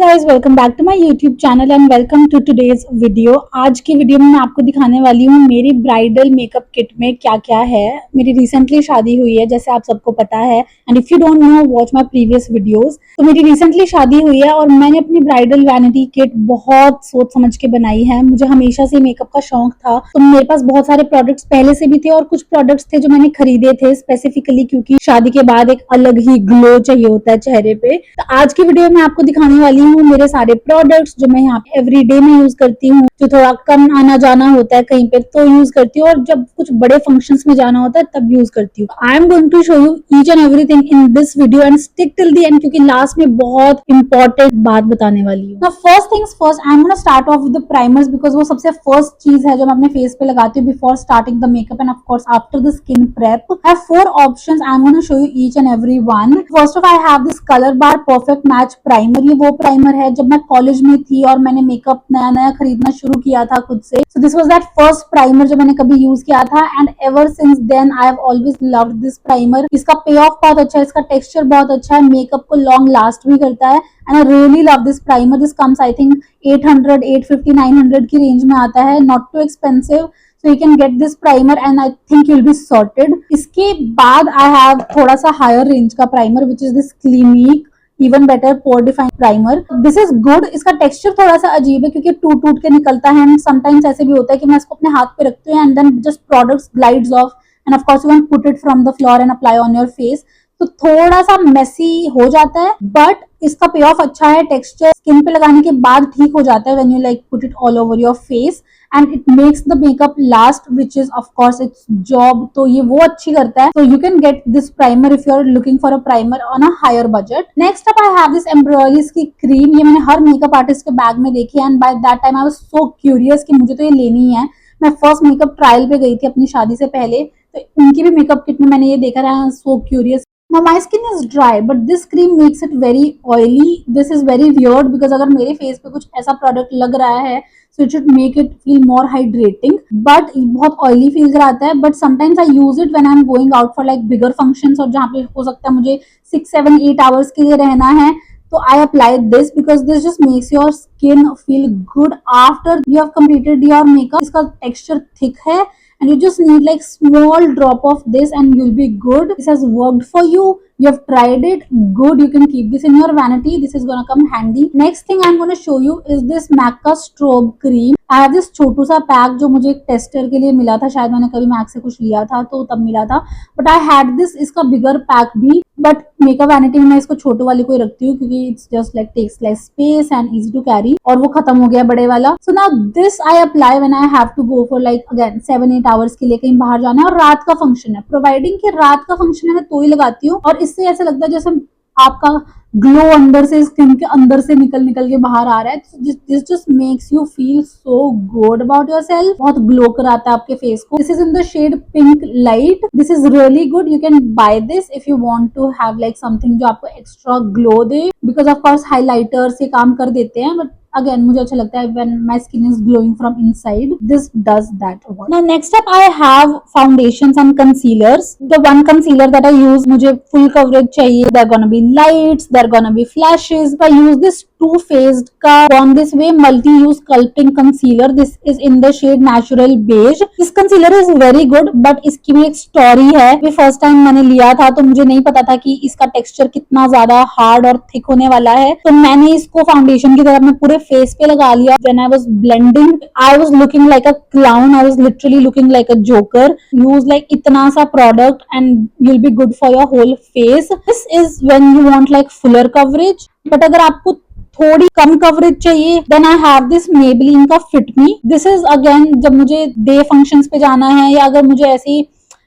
Guys welcome back to my YouTube channel and welcome to today's video. आज की video में मैं आपको दिखाने वाली हूँ मेरी ब्राइडल मेकअप किट में क्या क्या है। मेरी रिसेंटली शादी हुई है जैसे आप सबको पता है, and if you don't know watch my previous videos. तो मेरी रिसेंटली शादी हुई है और मैंने अपनी ब्राइडल वैनिटी किट बहुत सोच समझ के बनाई है। मुझे हमेशा से मेकअप का शौक था, तो मेरे पास बहुत सारे प्रोडक्ट्स पहले से भी थे और कुछ प्रोडक्ट्स थे जो मैंने खरीदे थे स्पेसिफिकली क्योंकि शादी के बाद एक अलग ही ग्लो चाहिए होता है चेहरे पे। तो आज की वीडियो में आपको दिखाने वाली हूँ मेरे सारे प्रोडक्ट्स जो मैं यहाँ पे एवरीडे में यूज करती हूँ, जो थोड़ा कम आना जाना होता है कहीं पे तो यूज करती हूँ, और जब कुछ बड़े फंक्शंस में जाना होता है तब यूज करती हूँ। I am going to show you each and everything in this video and stick till the end, क्योंकि लास्ट में बहुत इंपॉर्टेंट बात बताने वाली हूँ। First things first, I am gonna start off with the primers because वो सबसे first चीज है जो मैं अपने फेस पे लगाती हूँ before starting the makeup end of course after the skin prep. I have 4 options, I am gonna show you each and every one. First of I have this colour bar perfect match primer. ये वो primer है जब मैं college में थी और मैंने makeup नया नया खरीदना शुरू किया था खुद से। So this was that first primer जो मैंने कभी यूज किया था and ever since then I have always loved this primer. इसका पे ऑफ बहुत अच्छा है, इसका टेक्सचर बहुत अच्छा है, मेकअप को लॉन्ग लास्ट भी करता है and I really love this primer. This comes I think 800, 850, 900 की रेंज में आता है, not too expensive. So you can get this primer and I think you'll be sorted. इसके बाद I have थोड़ा सा higher range का primer which is this Clinique even better pore define primer. This is good. इसका texture थोड़ा सा अजीब है क्योंकि टूट टूट के निकलता है and sometimes ऐसे भी होता है कि मैं इसको अपने हाथ पे रखती हूँ and then just products glides off and of course you can put it from the floor and apply on your face. तो थोड़ा सा मेसी हो जाता है बट इसका पे ऑफ अच्छा है। टेक्सचर स्किन पे लगाने के बाद ठीक हो जाता है when you like put it all over your face and it makes the makeup last which is of course its job. तो ये वो अच्छी करता है। तो you can get this primer if you are looking for a primer on a higher budget. Next up I have this Embryolisse की cream. ये मैंने हर मेकअप आर्टिस्ट के बैग में देखी and by that time I was so curious कि मुझे तो ये लेनी है। मैं फर्स्ट मेकअप ट्रायल पे गई थी अपनी शादी से पहले, तो उनकी भी मेकअप किट में मैंने ये देखा था, सो curious. Now my skin is dry but this cream makes it very oily. This is very weird because अगर मेरे फेस पे कुछ ऐसा प्रोडक्ट लग रहा है so it should make it feel more hydrating, but बहुत oily feel कराता है। But sometimes I use it when I'm going out for like bigger functions और जहाँ पे हो सकता है मुझे 6, 7, 8 hours के लिए रहना है, तो I apply this because this just makes your skin feel good after you have completed your makeup. इसका texture thick है and you just need like small drop of this and you'll be good. This has worked for you, you have tried it, good. You can keep this in your vanity, this is gonna come handy. Next thing I'm gonna show you is this MAC का strobe cream. I have this छोटू सा pack जो मुझे एक tester के लिए मिला था, शायद मैंने कभी मैक से कुछ लिया था तो तब मिला था, बट आई हैड दिस इसका बिगर पैक भी, बट मेकअप वैनिटी में मैं इसको छोटू वाले को ही रखती हूँ क्योंकि it's just like takes less space and easy to carry, और वो खत्म हो गया बड़े वाला। So now this I apply when I have to go for like again 7-8 hours के लिए कहीं बाहर जाना है और रात का फंक्शन है, प्रोवाइडिंग कि रात का फंक्शन है मैं तो ही लगाती हूँ। और इससे ऐसा लगता है जैसे आपका ग्लो अंदर से स्किन के अंदर से निकल निकल के बाहर आ रहा है। This just makes you feel so good about yourself, बहुत ग्लो कराता है आपके फेस को। This is in the shade pink light. This is really good, you can buy this if you want to have like something जो आपको extra glow दे, because of course highlighters ये काम कर देते हैं, बट again मुझे अच्छा लगता है when my skin is glowing from inside, this does that. Now next up I have foundations and concealers. The one concealer that I use, मुझे full coverage चाहिए, there are gonna be lights, there are gonna be flashes. I use this Too Faced का Born This Way multi use sculpting concealer. This is in the shade natural beige. This concealer is very good but इसकी भी एक story है। ये first time मैंने लिया था तो मुझे नहीं पता था कि इसका texture कितना ज्यादा hard और thick होने वाला है, तो मैंने इसको फाउंडेशन की तरह अपने पूरे फेस पे लगा लिया। When I was blending, I was looking like a clown. I was literally looking like a joker. Use like इतना सा product and you'll be good for your whole face. This is when you want like fuller coverage. But अगर आपको थोड़ी कम coverage चाहिए then I have this Maybelline का Fit Me. This is again जब मुझे डे फंक्शंस पे जाना है या अगर मुझे ऐसी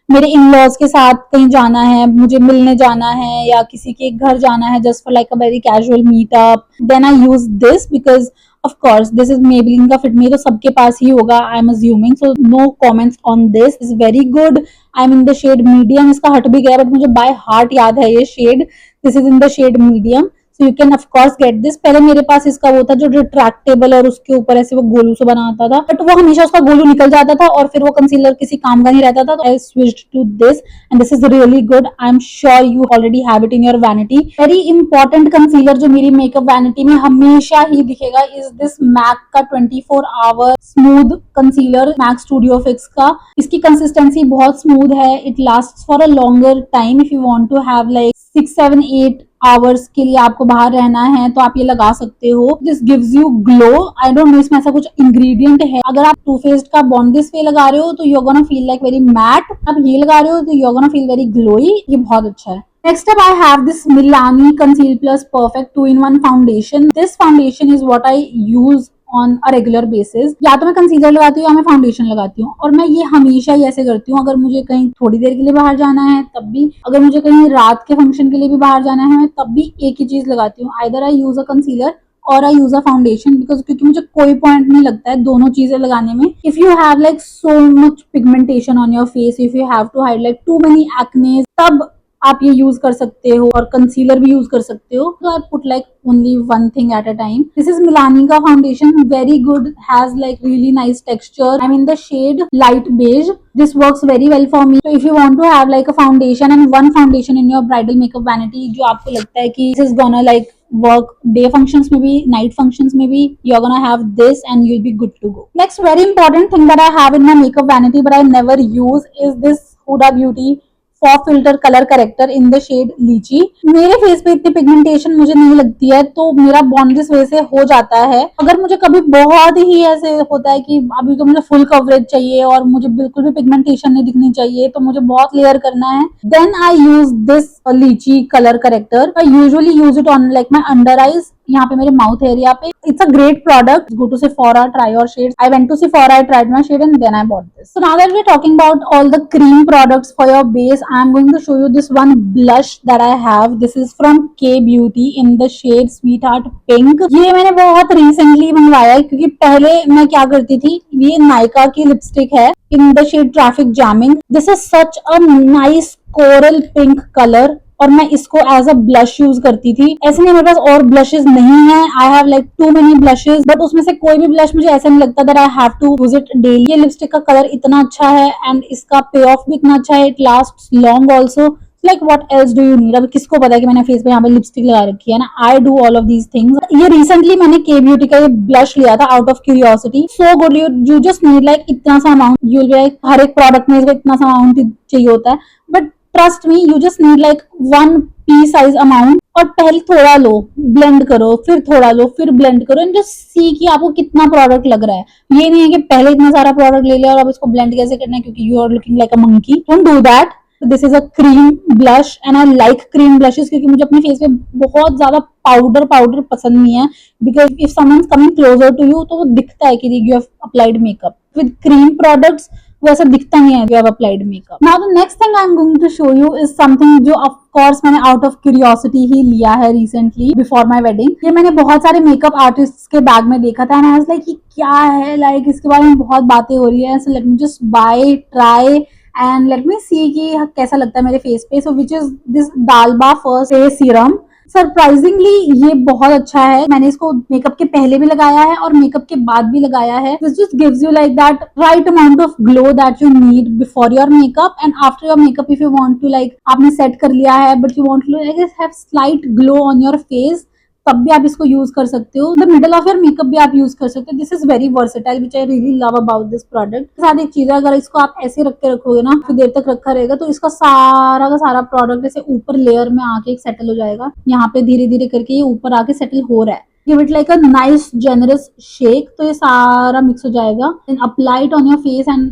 मेरे इन लॉज के साथ कहीं जाना है, मुझे मिलने जाना है या किसी के घर जाना है just for like a very casual meetup, then I use this because of course this is Maybelline का Fit Me, तो सबके पास ही होगा I am assuming, so no comments on this. Is very good. I am in the shade medium. इसका हट भी गया बट मुझे बाय हार्ट याद है ये shade. This is in the shade medium. So you can of course get this. पहले मेरे पास इसका वो था जो रिट्रैक्टेबल और उसके ऊपर ऐसे वो गोलू से बना आता था, बट वो हमेशा उसका गोलू निकल जाता था और फिर वो कंसीलर किसी काम का नहीं रहता था। तो I switched to this and this is really good. I am sure you already have it in your vanity. Very important concealer जो मेरी मेकअप वैनिटी में हमेशा ही दिखेगा इज दिस मैक का 24 hour smooth concealer, MAC Studio Fix का। इसकी consistency बहुत smooth है, it last for a longer time. If you want to have like 6, 7, 8 hours के लिए आपको बाहर रहना है तो आप ये लगा सकते हो। This gives you glow. I don't know इसमें ऐसा कुछ इंग्रेडिएंट है। अगर आप टू फेस्ड का बॉन्ड दिस वे लगा रहे हो तो you are gonna feel like very matte, आप ये लगा रहे हो तो you are gonna feel very glowy. ये बहुत अच्छा है। Next up, I have this Milani Conceal Plus Perfect 2-in-1 foundation. This foundation is what I use on a regular basis. या तो मैं कंसीलर लगाती हूँ या मैं फाउंडेशन लगाती हूँ, और मैं ये हमेशा ही ऐसे करती हूँ। अगर मुझे कहीं थोड़ी देर के लिए बाहर जाना है तब भी, अगर मुझे कहीं रात के फंक्शन के लिए भी बाहर जाना है तब भी एक ही चीज लगाती हूँ, either I use a concealer और I use a foundation, because क्योंकि मुझे कोई पॉइंट नहीं लगता है दोनों चीजें लगाने में। If you have like so much pigmentation on your face, if you have to hide like too many acnes, तब आप ये यूज कर सकते हो और कंसीलर भी यूज कर सकते हो। तो I put like only one thing at a time. This is Milani का foundation, very good, has like really nice texture. I mean the shade light beige. This works very well for me. So if you want to have like a foundation and one foundation in your bridal makeup vanity, जो आपको लगता है कि this is gonna like work day functions में भी, night functions में भी, you're gonna have this and you'll be good to go. Next very important thing that I have in my makeup vanity but I never use is this Huda Beauty for filter colour corrector in the shade lychee. मेरे face पे इतनी pigmentation मुझे नहीं लगती है तो मेरा bond this वे से हो जाता है। अगर मुझे कभी बहुत ही ऐसे होता है कि अभी तो मुझे फुल कवरेज चाहिए और मुझे बिल्कुल भी पिगमेंटेशन नहीं दिखनी चाहिए, तो मुझे बहुत लेयर करना है, then I use this lychee colour corrector. I usually use it on like my under eyes, यहाँ पे मेरे माउथ एरिया पे। It's a great product. Go to Sephora, try your shades. I went to Sephora, I tried my shade and then I bought this. So now that we're talking about all the cream products for your base, I'm going to show you this one blush that I have. This is from K Beauty in the shade Sweetheart Pink. ये मैंने बहुत recently मंगवाया है क्योंकि पहले मैं क्या करती थी, ये नायका की लिपस्टिक है in the shade Traffic Jamming. This is such a nice coral pink color और मैं इसको एज अ ब्लश यूज करती थी। ऐसे नहीं मेरे पास और ब्लशेस नहीं है, I have like too many blushes, but उसमें से कोई भी ब्लश मुझे ऐसा नहीं लगता that I have to use it daily. ये लिपस्टिक का कलर इतना अच्छा है एंड इसका पे ऑफ भी इतना अच्छा है, it lasts long also. Like what else do you need. अब किसको पता है कि मैंने फेस पे यहाँ पे लिपस्टिक लगा रखी है ना। I do all of these things. ये रिसेंटली मैंने के ब्यूटी का ये ब्लश लिया था out of curiosity. So good. You just need like इतना सा amount, you will be like हर एक प्रोडक्ट में इसको इतना सा अमाउंट चाहिए होता है, but trust me you just need like 1 P size amount, और पहले थोड़ा लो, ब्लेंड करो, फिर थोड़ा लो, फिर ब्लेंड करो एंड जस्ट सी कि आपको कितना प्रोडक्ट लग रहा है। ये नहीं है कि पहले इतना सारा प्रोडक्ट ले लिया और अब इसको ब्लेंड कैसे करना है क्योंकि you are looking like a monkey. Don't do that. This is a cream blush and I like cream blushes क्योंकि मुझे अपने फेस पे बहुत ज्यादा पाउडर पसंद नहीं है, because if someone coming closer to you तो वो दिखता है कि you have applied makeup. With cream products वो ऐसा दिखता नहीं है you have applied makeup. Now the next thing I am going to show you is something जो ऑफ कोर्स मैंने आउट ऑफ क्यूरियोसिटी ही लिया है रिसेंटली बिफोर माय वेडिंग। ये मैंने बहुत सारे मेकअप आर्टिस्ट के बैग में देखा था एंड आई वाज लाइक ये क्या है, लाइक इसके बारे में बहुत बातें हो रही है, so let me just buy, try and let me see कि कैसा लगता है मेरे फेस पे। So which is this Dalba first face serum. Surprisingly ये बहुत अच्छा है। मैंने इसको मेकअप के पहले भी लगाया है और मेकअप के बाद भी लगाया है। This just gives you like that right amount of glow that you need before your makeup and after your makeup. If you want to like आपने सेट कर लिया है but you want to like have slight glow on your face, तब भी आप इसको use कर सकते हो। The middle of your makeup भी आप यूज कर सकते हो। This is very versatile which I really love about this product. साथ एक चीज है, अगर इसको आप ऐसे रख के रखोगे ना फिर देर तक रखा रहेगा तो इसका सारा का सारा प्रोडक्ट ऐसे ऊपर लेयर में आके एक सेटल हो जाएगा। यहाँ पे धीरे धीरे करके ये ऊपर आके सेटल हो रहा है। Give it like a nice generous shake तो ये सारा मिक्स हो जाएगा। Then apply it on your face and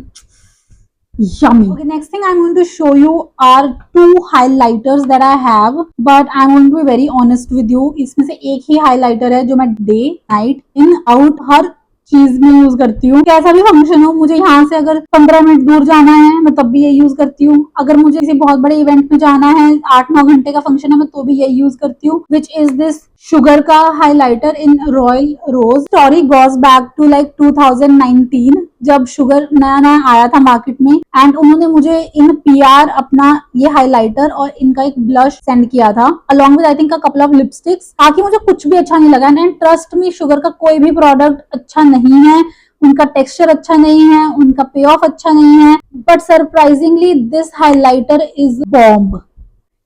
yummy. Okay, next thing I'm going to show you are 2 highlighters that I have, but I'm going to be very honest with you. इसमें से एक ही highlighter है जो मैं day, night, in, out हर चीज में use करती हूँ। कैसा भी फंक्शन हो, मुझे यहाँ से अगर 15 मिनट दूर जाना है मैं तब भी यही यूज करती हूँ। अगर मुझे किसी बहुत बड़े इवेंट में जाना है, 8-9 घंटे का फंक्शन है, मैं तो भी यही यूज करती हूँ, विच इज दिस शुगर का highlighter in royal rose. Story goes back to like 2019 जब शुगर नया नया आया था मार्केट में, एंड उन्होंने मुझे इन पीआर अपना ये हाइलाइटर और इनका एक ब्लश सेंड किया था along with I think a couple of lipsticks. ताकि मुझे कुछ भी अच्छा नहीं लगा, एंड ट्रस्ट मी शुगर का कोई भी प्रोडक्ट अच्छा नहीं है, उनका टेक्सचर अच्छा नहीं है, उनका पे ऑफ अच्छा नहीं है, but surprisingly this highlighter is bomb.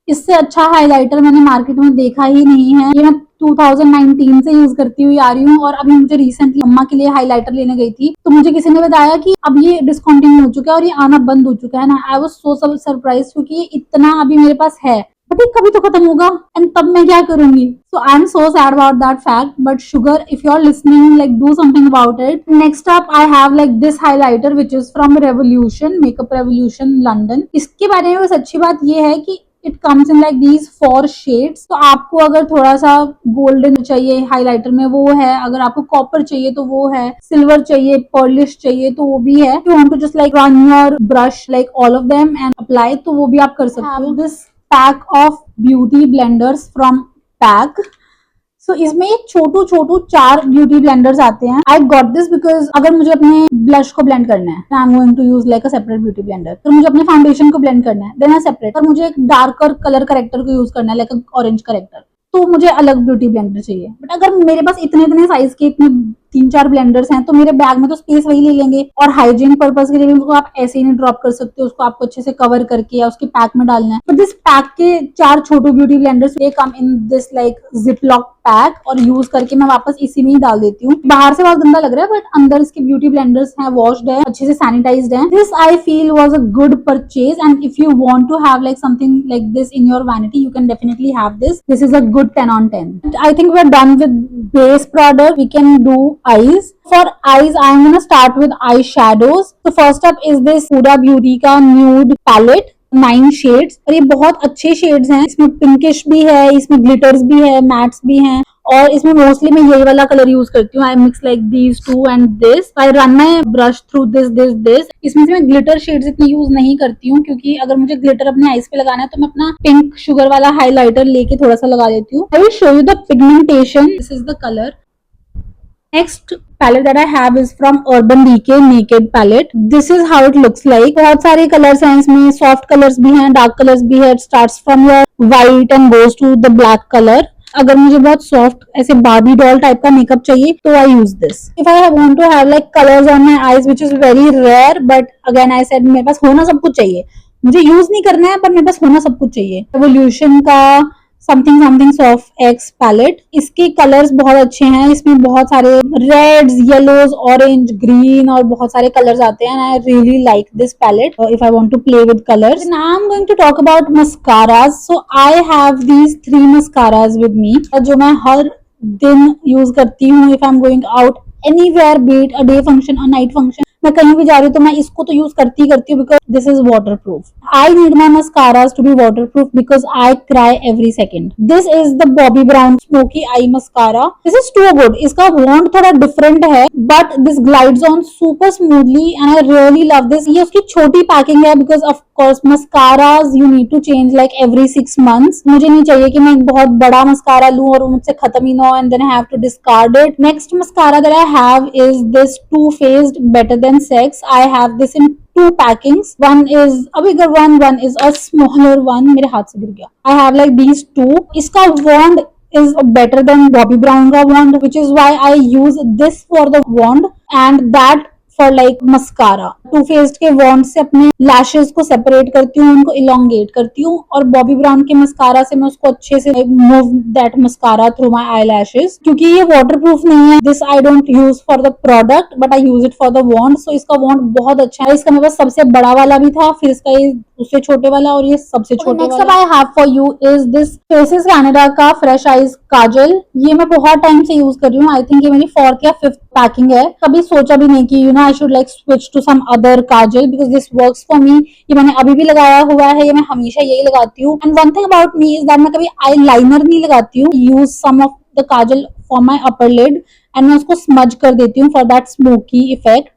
इससे अच्छा हाइलाइटर मैंने मार्केट में देखा ही नहीं है। ये मैं 2019 से यूज करती हुई आ रही हूँ, और अभी मुझे रिसेंटली अम्मा के लिए हाइलाइटर लेने गई थी तो मुझे किसी ने बताया कि अब ये डिस्कंटिन्यू हो चुका है और ये आना बंद हो चुका है ना। आई वाज सो सरप्राइज क्योंकि ये इतना अभी मेरे पास है, बट ये कभी तो खत्म होगा, एंड तब मैं क्या करूंगी। So I am so sad about that fact, but Sugar if you are listening like do something about it. Next up I have like this highlighter which is from Revolution, Makeup Revolution London. इसके बारे में बस अच्छी बात ये है कि it comes in like these 4 shades. तो आपको अगर थोड़ा सा गोल्डन चाहिए हाइलाइटर में वो है, अगर आपको कॉपर चाहिए तो वो है, सिल्वर चाहिए, पर्लिश चाहिए तो वो भी है। You want to just like run your brush like all of them and apply, तो वो भी आप कर सकते हो। This pack of beauty blenders from pack. सो इसमें एक छोटू 4 ब्यूटी ब्लेंडर्स आते हैं। आई गॉट दिस बिकॉज अगर मुझे अपने ब्लश को ब्लेंड करना है, I am going to use like a separate beauty blender. तो मुझे अपने फाउंडेशन को ब्लेंड करना है, देन अ सेपरेट। और मुझे एक डार्कर कलर करेक्टर को यूज करना है लाइक ऑरेंज करेक्टर, तो मुझे अलग ब्यूटी ब्लेंडर चाहिए। बट अगर मेरे पास इतने साइज के इतने 3-4 ब्लेंडर्स हैं तो मेरे बैग में तो स्पेस वही ले लेंगे, और हाइजीन पर्पस के लिए भी उसको आप ऐसे ही नहीं ड्रॉप कर सकते, उसको आपको अच्छे से कवर करके या उसके पैक में डालना है। तो दिस पैक के 4 छोटे beauty blenders they come in this like ziplock pack, और यूज करके मैं वापस इसी में ही डाल देती हूँ। बाहर से बहुत गंदा लग रहा है बट अंदर इसके ब्यूटी ब्लेंडर्स हैं, वॉश्ड है, अच्छे से सैनिटाइज्ड है। This I feel was a good purchase, and if you want to have like something like this in your vanity you can definitely have this. This is a good 10 on 10। I think we're done with base product. We can do eyes. For eyes, I'm gonna start with eyeshadows. So first up is this Huda Beauty का nude palette, 9 shades, और ये बहुत अच्छे shades हैं। इसमें pinkish भी है, इसमें ग्लिटर्स भी है, मैट्स भी हैं, और इसमें मोस्टली मैं यही वाला कलर यूज करती हूँ। I mix like these two and this. I run my brush through this. इसमें से मैं ग्लिटर शेड्स इतनी यूज नहीं करती हूँ, क्योंकि अगर मुझे ग्लिटर अपने आईज पे लगाना है तो मैं अपना पिंक शुगर वाला हाइलाइटर लेके थोड़ा सा लगा देती हूँ। I will show you the pigmentation. This is the colour. Next palette that I have is from Urban Decay Naked palette. This is how it looks like. बहुत सारे कलर्स हैं इसमें, सॉफ्ट कलर्स भी हैं, डार्क कलर्स भी है। It starts from your white and goes to the black color. अगर मुझे बहुत सॉफ्ट ऐसे बार्बी डॉल टाइप का मेकअप चाहिए तो I use this. If I want to have like colours on my eyes which is very rare, but again I said मेरे पास होना सब कुछ चाहिए, मुझे यूज नहीं करना है पर मेरे पास होना सब कुछ चाहिए। रेवोल्यूशन का समथिंग सॉफ्ट एक्स पैलेट। इसके कलर्स बहुत अच्छे हैं, इसमें बहुत सारे रेड्स, येलोज, ऑरेंज, ग्रीन और बहुत सारे कलर्स आते हैं। I really like this palette if I want to play with colours. Now I am going to talk about mascaras. So I have these 3 mascaras with me, जो मैं हर दिन use करती हूँ। If I am going out anywhere, be it a day function और night function, मैं कहीं भी जा रही हूँ तो मैं इसको तो यूज करती हूँ because this is waterproof. I need my mascaras to be waterproof because I cry every second. This is the Bobbi Brown smoky eye mascara. This is too good. इसका वॉन्ड थोड़ा डिफरेंट है but this glides on super smoothly and I really love this. ये उसकी छोटी packing है because of course mascaras you need to change like every 6 months। मुझे नहीं चाहिए कि मैं एक बहुत बड़ा मस्कारा लूं और मुझसे खत्म ही ना हो and then I have to discard it. Next mascara that I have is this Too Faced Better Than Sex. I have this in 2 packings. One is a bigger one is a smaller one. मेरे हाथ से गिर गया। I have like these 2. इसका wand is better than Bobbi Brown का wand, which is why I use this for the wand and that for like mascara. Too Faced के wand से अपने लैशेस को सेपरेट करती हूँ, उनको इलोंगेट करती हूँ, और बॉबी ब्राउन के मस्कारा से मैं उसको अच्छे से move that mascara through my eyelashes. क्योंकि ये वाटरप्रूफ नहीं है, this I don't use for the product but I use it for the wand. So इसका वॉन्ड बहुत अच्छा है। इसका मेरे पास सबसे बड़ा वाला भी था, फिर इसका ये उससे छोटे वाला और ये सबसे छोटे वाला। Next I have for you is this faces Canada का फ्रेश आइज काजल। ये मैं बहुत टाइम से यूज कर रही हूँ। आई थिंक ये मेरी 4th या 5th पैकिंग है। कभी सोचा भी नहीं कि you know I should like switch to some other kajal because this works for me. ये मैंने अभी भी लगाया हुआ है, ये मैं हमेशा यही लगाती हूँ। And one thing about me is that मैं कभी आई लाइनर नहीं लगाती हूँ। Use some of the kajal for my upper lid and मैं उसको स्मज कर देती हूँ फॉर दैट स्मोकी इफेक्ट,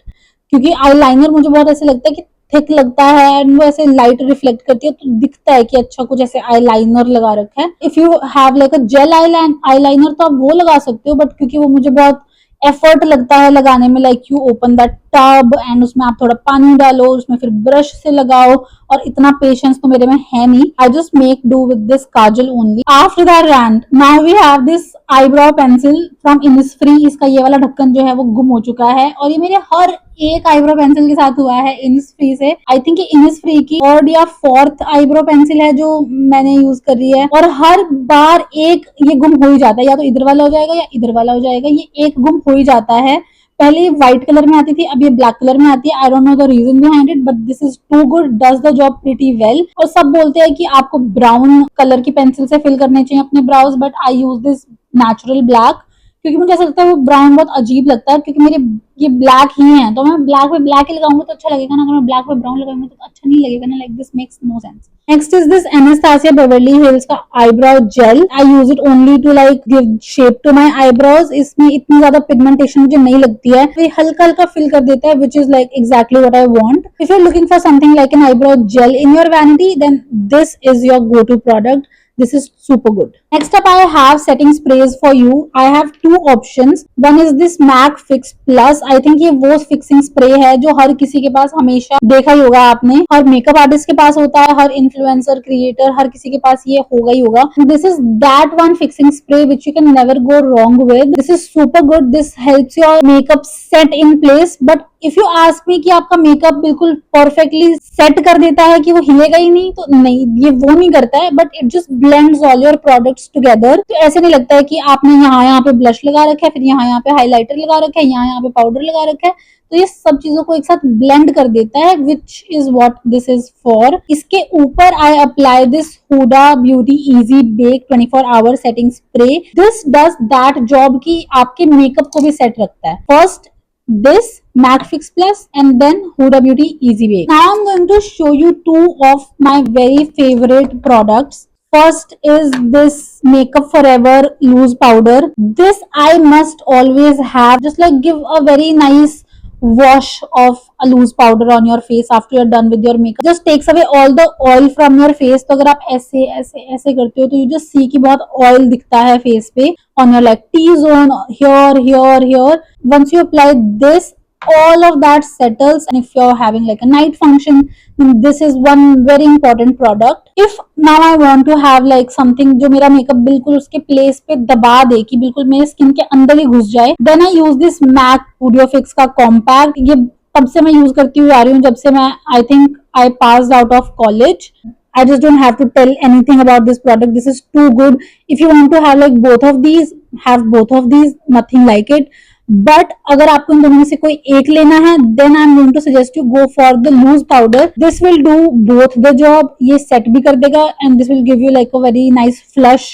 क्योंकि आईलाइनर मुझे बहुत ऐसे लगता है कि थिक लगता है एंड वो ऐसे लाइट रिफ्लेक्ट करती है तो दिखता है कि अच्छा कुछ ऐसे आईलाइनर लगा रखा है। If you have like a jail eyeliner तो आप वो लगा सकते हो, बट क्योंकि वो मुझे बहुत एफर्ट लगता है लगाने में, like you open that tub and उसमें आप थोड़ा पानी डालो, उसमें फिर ब्रश से लगाओ, और इतना पेशेंस तो मेरे में है नहीं। I just make do with this kajal only. After that rand now we have this eyebrow pencil from Innisfree. इसका ये वाला ढक्कन जो है वो गुम हो चुका है और ये मेरे हर एक आईब्रो पेंसिल के साथ हुआ है इनिसफ्री से। आई थिंक इनिसफ्री की थर्ड या फोर्थ आईब्रो पेंसिल है जो मैंने यूज कर रही है, और हर बार एक ये गुम हो ही जाता है, या तो इधर वाला हो जाएगा या इधर वाला हो जाएगा, ये एक गुम हो ही जाता है। पहले ये व्हाइट कलर में आती थी, अब ये ब्लैक कलर में आती है। I don't know the reason behind it, but this is too good, does the job pretty well. और सब बोलते हैं कि आपको ब्राउन कलर की पेंसिल से फिल करने चाहिए अपने brows, but I use this natural black, क्योंकि मुझे ऐसा लगता है वो ब्राउन बहुत अजीब लगता है, क्योंकि मेरे ये ब्लैक ही है तो मैं ब्लैक पे ब्लैक ही लगाऊंगा तो अच्छा लगेगा ना, अगर मैं ब्लैक पे ब्राउन लगाऊंगा तो अच्छा नहीं लगेगा ना, like this makes no sense. Next is this Anastasia Beverly Hills का eyebrow gel. I use it only to like give shape to my eyebrows. इसमें इतनी ज्यादा पिगमेंटेशन मुझे नहीं लगती है, तो ये हल्का हल्का फिल कर देता है, which is like exactly what I want. If you are looking for something like an eyebrow gel in your vanity, then this is your go-to product. This is super good. Next up, I have setting sprays for you. I have two options. One is this MAC Fix Plus. I think ये वो fixing spray है जो हर किसी के पास हमेशा देखा ही होगा आपने, हर मेकअप आर्टिस्ट के पास होता है, हर इन्फ्लुएंसर क्रिएटर हर किसी के पास ये होगा ही होगा। This is that one fixing spray which you can never go wrong with. This is super good. This helps your makeup set in place. But if you ask me कि आपका makeup बिल्कुल perfectly set कर देता है कि वो हिलेगा ही नहीं, तो नहीं, ये वो नहीं करता है, but it just blends all your products together. तो ऐसे नहीं लगता है कि आपने यहाँ पे ब्लश लगा रखा है, फिर यहाँ पे हाइलाइटर लगा रखा है, यहाँ पे पाउडर लगा रखा है, तो ये सब चीजों को एक साथ ब्लेंड कर देता है, which is what this is for. इसके ऊपर I apply this Huda Beauty easy bake 24 hour setting spray. This does that job कि आपके मेकअप को भी सेट रखता है। First this MAC Fix Plus and then Huda Beauty Easy Bake. Now I'm going to show you two of my very favorite products. First is this Makeup Forever loose powder. This I must always have, just like give a very nice wash of a loose powder on your face after you're done with your makeup. Just takes away all the oil from your face. तो अगर आप ऐसे ऐसे ऐसे करते हो तो you just see कि बहुत oil दिखता है face पे on your like T-zone, here. Once you apply this, all of that settles, and if you're having like a night function, then this is one very important product. If now I want to have like something जो मेरा makeup बिल्कुल उसके place पे दबा दे कि बिल्कुल मेरे skin के अंदर ही घुस जाए, then I use this MAC Studio Fix का कॉम्पैक्ट। ये तब से मैं यूज करती हुई आ रही हूँ जब से मैं I think I passed out of college. I just don't have to tell anything about this product. This is too good. If you want to have like both of these, have both of these, nothing like it. But अगर आपको इन दोनों में से कोई एक लेना है, then I am going to suggest you go for the loose powder. This will do both the job. ये सेट भी कर देगा and this will give you like a very nice flush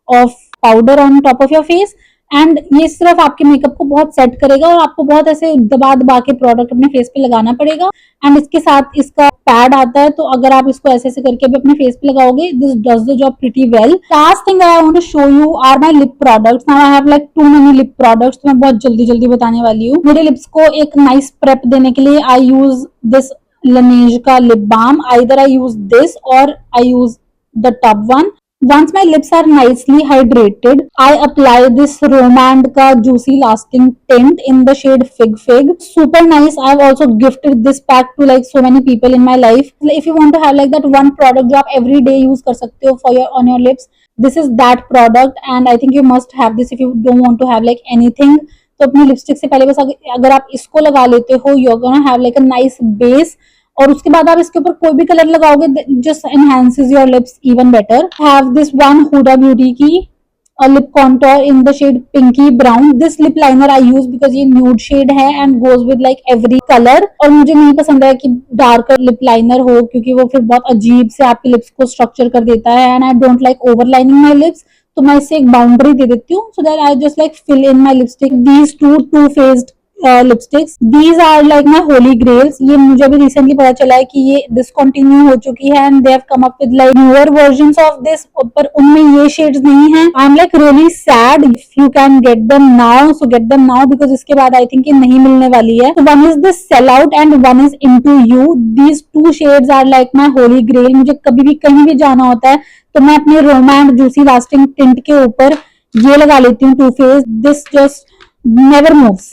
of powder on top of your face, and ये सिर्फ आपके makeup को बहुत set करेगा और आपको बहुत ऐसे दबा दबा के प्रोडक्ट अपने फेस पे लगाना पड़ेगा। एंड इसके साथ इसका पैड आता है, तो अगर आप इसको ऐसे ऐसे करके भी अपने फेस पे लगाओगे, this does the job pretty well. Last thing I want to show you are my lip products. Now I have like too many lip products, तो मैं बहुत जल्दी जल्दी बताने वाली हूँ। मेरे लिप्स को एक नाइस प्रेप देने के लिए आई यूज दिस Laneige का lip balm. Either I use this और I use the tub one. Once my lips are nicely hydrated, I apply this Romand का Juicy Lasting Tint in the shade Fig Fig. Super nice. I have also gifted this pack to like so many people in my life. If you want to have like that one product जो आप every day use कर सकते हो for your on your lips, this is that product, and I think you must have this if you don't want to have like anything. तो अपनी lipstick से पहले बस अगर आप इसको लगा लेते हो, you're gonna have like a nice base. और उसके बाद आप इसके ऊपर कोई भी कलर लगाओगे, just enhances your lips even better. Have this one Huda beauty की lip contour in the shade pinky brown. This lip liner I use because ये न्यूड शेड है and goes with like every colour, और मुझे नहीं पसंद है कि darker lip liner हो, क्योंकि वो फिर बहुत अजीब से आपके लिप्स को स्ट्रक्चर कर देता है, and I don't like overlining my lips. तो मैं इससे एक बाउंड्री दे देती हूँ, so that I just like fill in my lipstick. These Too Faced lipsticks, these are like my holy grails. ये मुझे भी रिसेंटली पता चला है कि ये डिसकंटिन्यू हो चुकी है and they have come up with like newer versions of this, पर उनमें ये शेड्स नहीं है। I am like really sad. If you can get them now so get them now, because इसके बाद आई थिंक ये नहीं मिलने वाली है। तो one is this sell out and one is into you. These two shades are like my holy grail. मुझे कभी भी कहीं भी जाना होता है तो मैं अपने Roma and juicy lasting tint के ऊपर ये लगा लेती हूँ Too Faced. This just never moves.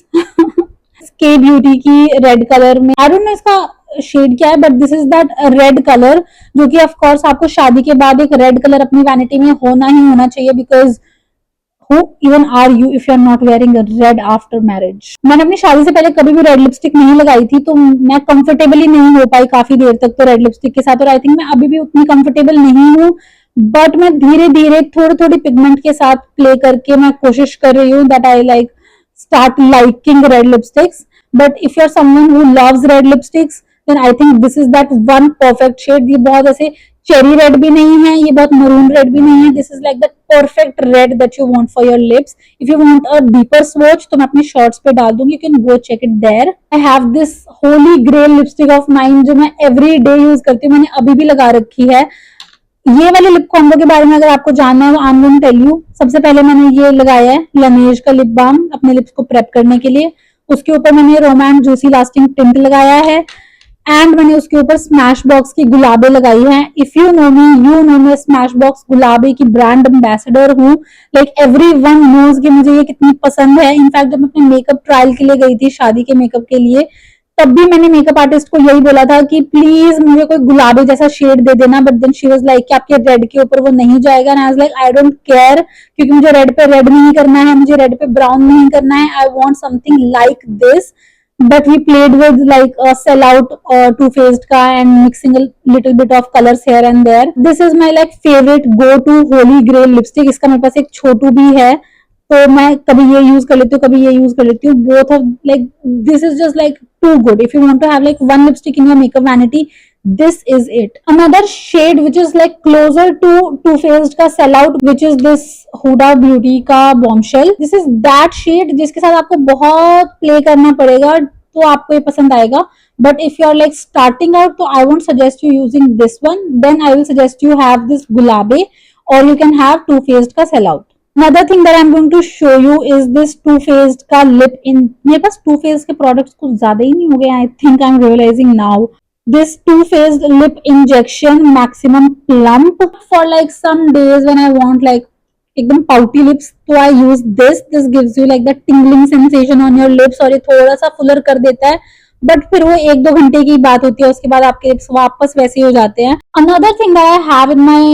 Kay Beauty की रेड कलर में, आई डोंट नो इसका शेड क्या है, but this is that red colour, जो कि ऑफ कोर्स आपको शादी के बाद एक रेड कलर अपनी वैनिटी में होना ही होना चाहिए, because who even are you if you are not wearing a red after marriage। मैंने अपनी शादी से पहले कभी भी रेड लिपस्टिक नहीं लगाई थी, तो मैं कंफर्टेबल ही नहीं हो पाई काफी देर तक तो रेड लिपस्टिक के साथ, और आई थिंक मैं अभी भी उतनी कंफर्टेबल नहीं हूँ। बट मैं धीरे धीरे थोड़ी थोड़ी पिगमेंट के साथ प्ले करके मैं कोशिश कर रही हूँ that I like start liking red lipsticks। But if you're someone who loves red lipsticks, then I think this is that one perfect shade। ये बहुत ऐसे चेरी रेड भी नहीं है, ये बहुत मरून रेड भी नहीं है। This is like the perfect red that you want for your lips. If you want a deeper swatch तो मैं अपने शॉर्ट्स पे डाल दूंगी, you can go check it there. I have this holy grail lipstick of mine जो मैं every day use करती हूँ, मैंने अभी भी लगा रखी है। ये वाले लिप कॉम्बो के बारे में अगर आपको जानना है, I am going to tell you. सबसे पहले मैंने ये लगाया है लनेज का लिप बाम अपने लिप्स को प्रेप करने के लिए। उसके ऊपर मैंने रोमांस जूसी लास्टिंग टिंट लगाया है एंड मैंने उसके ऊपर स्मैश बॉक्स की गुलाबे लगाई है। If you know me, you know मैं स्मैश बॉक्स गुलाबे की ब्रांड एम्बेसडर हूँ। लाइक एवरीवन नोज कि मुझे ये कितनी पसंद है। इनफैक्ट जब मैं अपने मेकअप ट्रायल के लिए गई थी, शादी के मेकअप के लिए, तब भी मैंने मेकअप आर्टिस्ट को यही बोला था कि प्लीज मुझे कोई गुलाबी जैसा शेड दे देना, but then she was like कि आपके रेड के ऊपर वो नहीं जाएगा। And I was like I don't care, क्योंकि मुझे रेड पे रेड नहीं करना है, मुझे रेड पे ब्राउन नहीं करना है। I want something like this, but we played with like sell out Too Faced का and mixing a little bit of colours here and there. This is my like favourite go to holy grail lipstick. इसका मेरे पास एक छोटू भी है, तो मैं कभी ये यूज कर लेती हूँ, कभी ये यूज कर लेती हूँ। Both of like this is just like too good if you want to have like one lipstick in your makeup vanity, this is it। Another shade which is like closer to Too Faced का sell out, which is this Huda Beauty का Bombshell। this is that shade जिसके साथ आपको बहुत play करना पड़ेगा तो आपको ये पसंद आएगा। but if you are like starting out, तो I won't suggest you using this one, then I will suggest you have this Gulabe or you can have Too Faced का sell out। Another thing that I'm going to show you is this Too Faced का lip in। मेरे पास Too Faced के products कुछ ज्यादा ही नहीं हो गए, I think I'm realizing now। This Too Faced lip injection maximum plump for like some days when I want like एकदम pouty lips, तो I use this। This gives you like that tingling sensation on your lips और ये थोड़ा सा Fuller कर देता है, but फिर वो 1-2 घंटे की बात होती है, उसके बाद आपके लिप्स वापस वैसे ही हो जाते हैं। Another thing that I have in my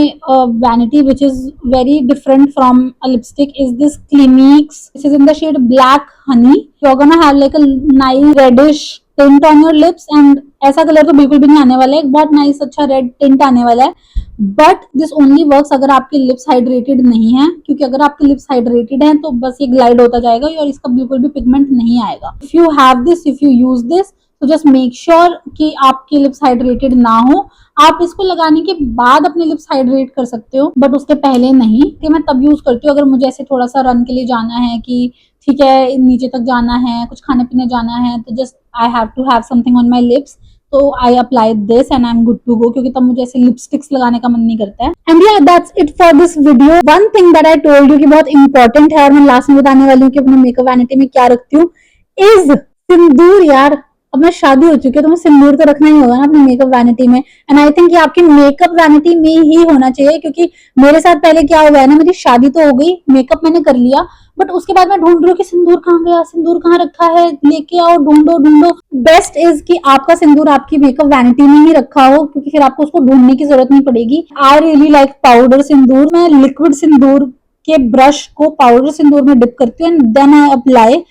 vanity which is very different from a lipstick is this Clinique। This is in the shade Black Honey। You're gonna have like a nice reddish tint on your lips and ऐसा colour तो बिल्कुल भी नहीं आने वाला है, एक बहुत नाइस अच्छा रेड टिंट आने वाला है। बट दिस ओनली वर्क्स अगर आपके लिप्स हाइड्रेटेड नहीं है, क्योंकि अगर आपके लिप्स हाइड्रेटेड हैं तो बस ये ग्लाइड होता जाएगा और इसका बिल्कुल भी पिगमेंट नहीं आएगा। If you have this, if you use this, तो जस्ट मेक श्योर कि आपके लिप्स हाइड्रेटेड ना हो। आप इसको लगाने के बाद अपने लिप्स हाइड्रेट कर सकते हो, बट उसके पहले नहीं। कि मैं तब यूज करती हूँ अगर मुझे ऐसे थोड़ा सा रन के लिए जाना है, कि ठीक है नीचे तक जाना है, कुछ खाने पीने जाना है, तो just I have to have something on my lips, तो I apply this and I am good to go, क्योंकि तब मुझे ऐसे लिपस्टिक्स लगाने का मन नहीं करता है। एंड या that's it for this video. One thing that I told you कि बहुत इंपॉर्टेंट है और मैं लास्ट में बताने वाली हूँ कि अपने मेकअप वैनिटी में क्या रखती हूँ, इज सिंदूर। यार अब मैं शादी हो चुकी है तो मैं सिंदूर तो रखना ही होगा ना अपनी मेकअप वैनिटी में। एंड आई थिंक ये आपकी मेकअप वैनिटी में ही होना चाहिए, क्योंकि मेरे साथ पहले क्या हुआ है ना, मेरी शादी तो हो गई, मेकअप मैंने कर लिया, बट उसके बाद मैं ढूंढ रही हूँ कि सिंदूर कहाँ गया, सिंदूर कहाँ रखा है, लेके आओ, ढूंढो ढूंढो। बेस्ट इज कि आपका सिंदूर आपकी मेकअप वैनिटी में ही रखा हो, क्योंकि फिर आपको उसको ढूंढने की जरूरत नहीं पड़ेगी। आई रियली लाइक पाउडर सिंदूर। मैं लिक्विड सिंदूर के ब्रश को पाउडर सिंदूर में डिप करती हूँ एंड देन आई अप्लाई।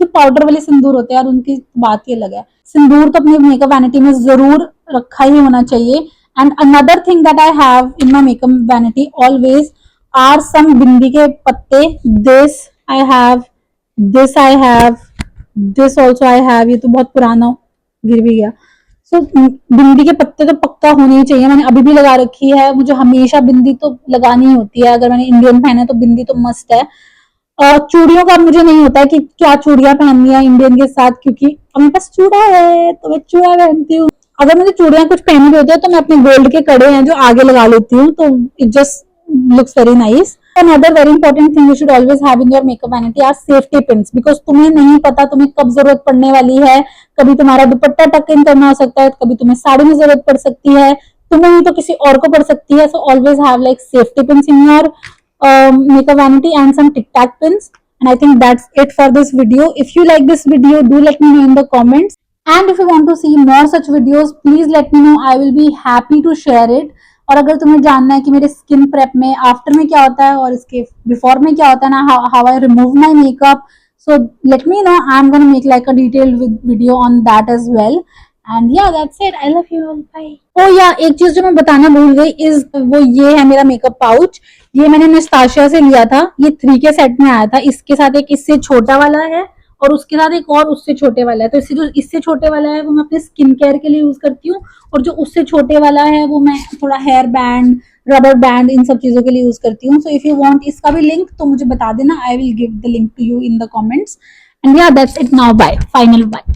जो पाउडर वाले सिंदूर होते हैं यार, उनकी बात ही अलग है। सिंदूर तो अपनी मेकअप वैनिटी में जरूर रखा ही होना चाहिए। And another thing that I have in my makeup vanity always are some bindi के पत्ते। This I have, this I have, this also I have. ये तो बहुत पुराना गिर भी गया। सो बिंदी के पत्ते तो पक्का होने ही चाहिए। मैंने अभी भी लगा रखी है, मुझे हमेशा बिंदी तो लगानी ही होती है। अगर मैंने इंडियन पहना है तो बिंदी तो मस्ट है। चूड़ियों का मुझे नहीं होता है कि क्या चूड़ियां पहननी है इंडियन के साथ, क्योंकि मेरे पास चूड़ा है तो मैं चूड़ा पहनती हूँ। अगर मुझे चूड़ियां कुछ पहनी होती है तो मैं अपने गोल्ड के कड़े हैं जो आगे लगा लेती हूँ, तो it just looks very nice. Another very important thing you should always have in your makeup vanity are safety pins, because तुम्हें नहीं पता तुम्हें कब जरूरत पड़ने वाली है। कभी तुम्हारा दुपट्टा टक इन करना हो सकता है, कभी तुम्हें साड़ी में जरूरत पड़ सकती है, तुम्हें नहीं तो किसी और को पड़ सकती है। So always have like safety pins in your makeup vanity and some tic tac pins. And I think that's it for this video. If you like this video, do let me know in the comments. And if you want to see more such videos, please let me know. I will be happy to share it. और अगर तुम्हें जानना है कि मेरे skin prep में after में क्या होता है और इसके बिफोर में क्या होता है ना, how I remove my makeup, so let me know. I'm gonna make like a detailed video on that as well. And yeah, that's it. I love you all. Bye. Oh yeah, एक चीज जो मैं बताना भूल गई is वो ये है मेरा मेकअप पाउच। ये मैंने नस्ताशिया से लिया था, ये 3 के सेट में आया था। इसके साथ एक इससे छोटा वाला है और उसके साथ एक और उससे छोटे वाला है। तो इससे जो इससे छोटे वाला है वो मैं अपने स्किन केयर के लिए यूज करती हूँ, और जो उससे छोटे वाला है वो मैं थोड़ा हेयर बैंड, रबर बैंड, इन सब चीजों के लिए यूज करती हूँ। सो इफ यू वांट इसका भी लिंक तो मुझे बता देना, I will give the link to you in the comments. And या that's it now, bye, final bye.